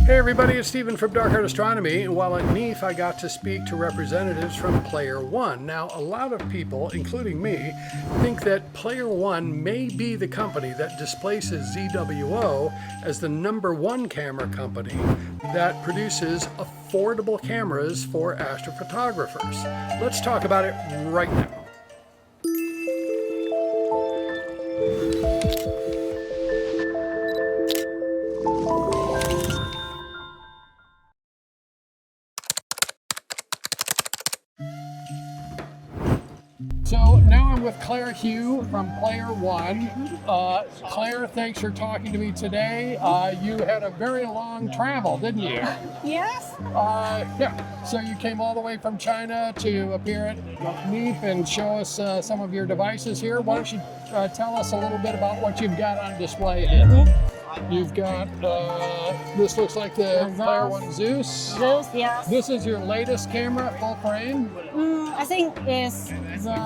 Hey everybody, it's Stephen from Dark Art Astronomy, and while at NEAF I got to speak to representatives from PlayerOne. Now, a lot of people, including me, think that PlayerOne may be the company that displaces ZWO as the #1 camera company that produces affordable cameras for astrophotographers. Let's talk about it right now. So now I'm with Clair Hu from PlayerOne. Claire, thanks for talking to me today. You had a very long travel, didn't you? Yes. Yeah. So you came all the way from China to appear at NEAF and show us some of your devices here. Why don't you tell us a little bit about what you've got on display here? You've got, this looks like the PlayerOne Zeus. Zeus, yes. This is your latest camera, full frame? I think it's the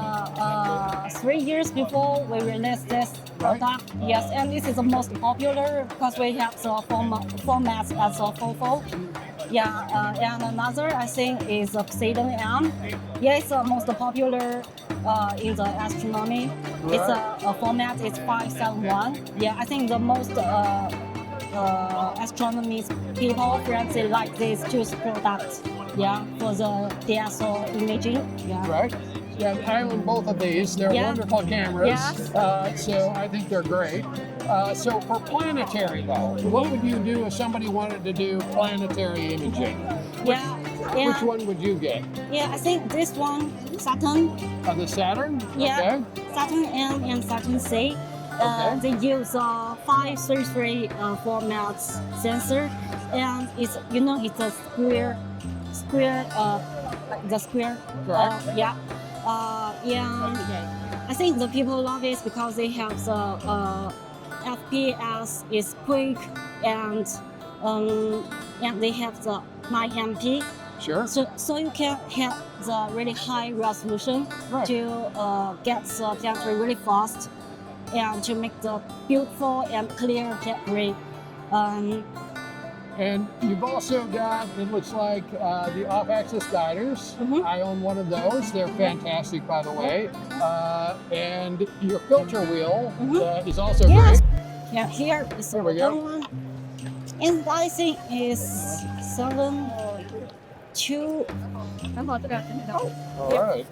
3 years before we released this product. Yes, and this is the most popular because we have the format as a full. Yeah, and another I think is the Poseidon M. Yeah, it's the most popular in the astronomy. Right. It's a format is 571. Yeah, I think the most astronomy people friends they like these two products. Yeah, for the DSO imaging. Yeah. Right. Yeah, I own both of these. They're wonderful cameras. Yes. So I think they're great. So for Planetary though, what would you do if somebody wanted to do planetary imaging? Yeah. Which one would you get? Yeah, I think this one, Saturn. The Saturn? Yeah. Okay. Saturn M and Saturn C. Okay. They use 533 format sensor, and it's it's a square, the square. Correct. Yeah. And I think the people love it because they have the FPS is quick and they have the 9 MP. Sure. So you can have the really high resolution to get the picture really fast and to make the beautiful and clear picture. And you've also got, it looks like, the off-axis guiders. I own one of those. They're fantastic, by the way. And your filter wheel is also great. Yeah, here is There we go. one. And I think is 7.2. All right.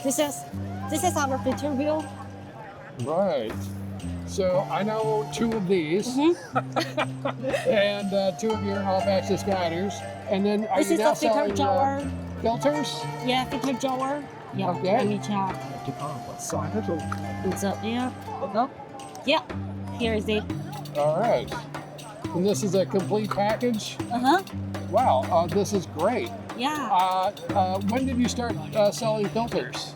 This is our filter wheel. Right. So I know 2 of these, and 2 of your off-axis guiders, and then are This you is now a filter selling drawer. filters? Yeah, filter drawer. Yeah. Okay. Let me check. Yeah. Here is it. All right. And this is a complete package. Wow, this is great. Yeah. When did you start selling filters?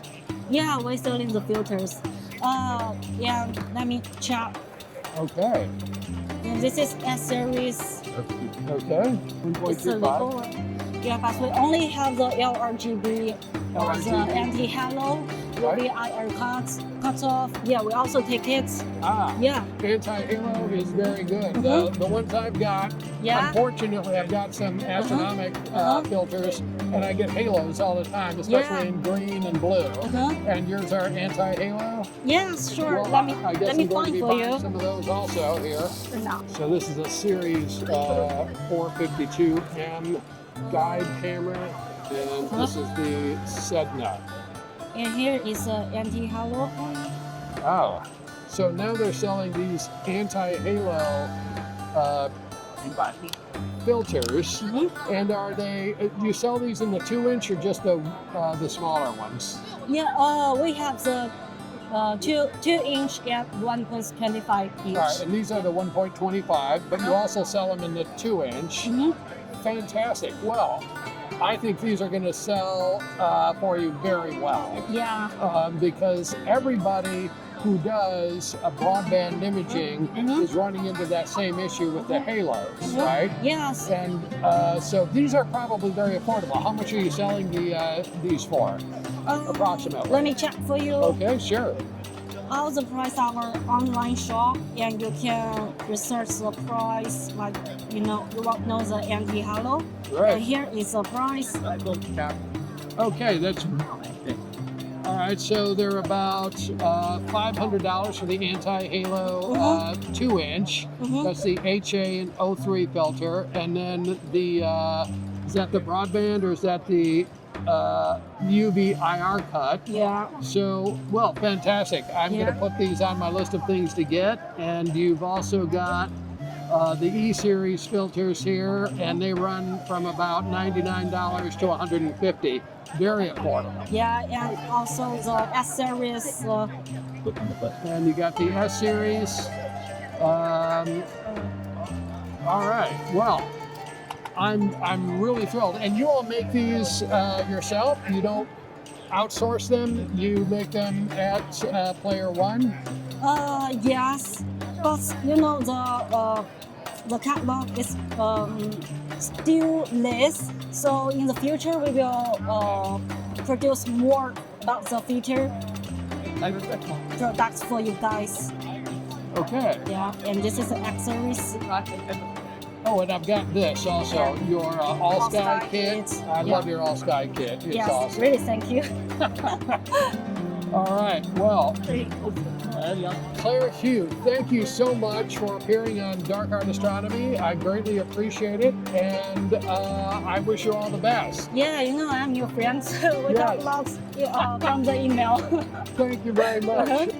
Yeah, we're selling the filters. Yeah, let me check. Okay. And this is S series. Okay. It's a little 1.25. one. Yeah, but we only have the LRGB, the anti-halo, the IR cutoff. Yeah, we also take it. Yeah. Anti-halo is very good. The ones I've got, unfortunately, I've got some astronomic filters, and I get halos all the time, especially in green and blue. And yours are anti-halo? Yes, sure. Well, let me I guess I'm going to find be for buying you. some of those also here. No. So this is a Series 452M guide camera, and this is the Sedna. And here is anti-halo. Oh, so now they're selling these anti-halo filters, and are they? Do you sell these in the 2-inch or just the smaller ones? Yeah. We have the 2-inch and 1.25 each. All right, and these are the 1.25, but you also sell them in the 2-inch. Fantastic. Well, I think these are going to sell for you very well. Yeah. Because everybody who does a broadband imaging is running into that same issue with the halos, right? Yes. And so these are probably very affordable. How much are you selling these for, approximately? Let me check for you. Okay, sure. All the price our online shop, and you can research the price, like you won't know the anti-halo. Right. And here is the price. Okay, that's all right. So they're about $500 for the anti-halo 2-inch. That's the HA and O3 filter, and then the is that the broadband or is that the UV IR cut? Yeah. So, well, fantastic. I'm going to put these on my list of things to get, and you've also got the E-Series filters here, and they run from about $99 to $150. Very affordable. Yeah, and also the S-Series. And you got the S-Series. All right. Well, I'm really thrilled. And you all make these yourself? You don't outsource them? You make them at PlayerOne? Yes, but the catalog is still less. So in the future, we will produce more about the feature products for you guys. Okay. Yeah, and this is the accessories. Oh, and I've got this also, your All-Sky kit. I love your All-Sky kit. It's yes, awesome. really, thank you. All right, well, Clair Hu, thank you so much for appearing on Dark Art Astronomy. I greatly appreciate it, and I wish you all the best. Yeah, I'm your friend. We talk lots from the email. Thank you very much.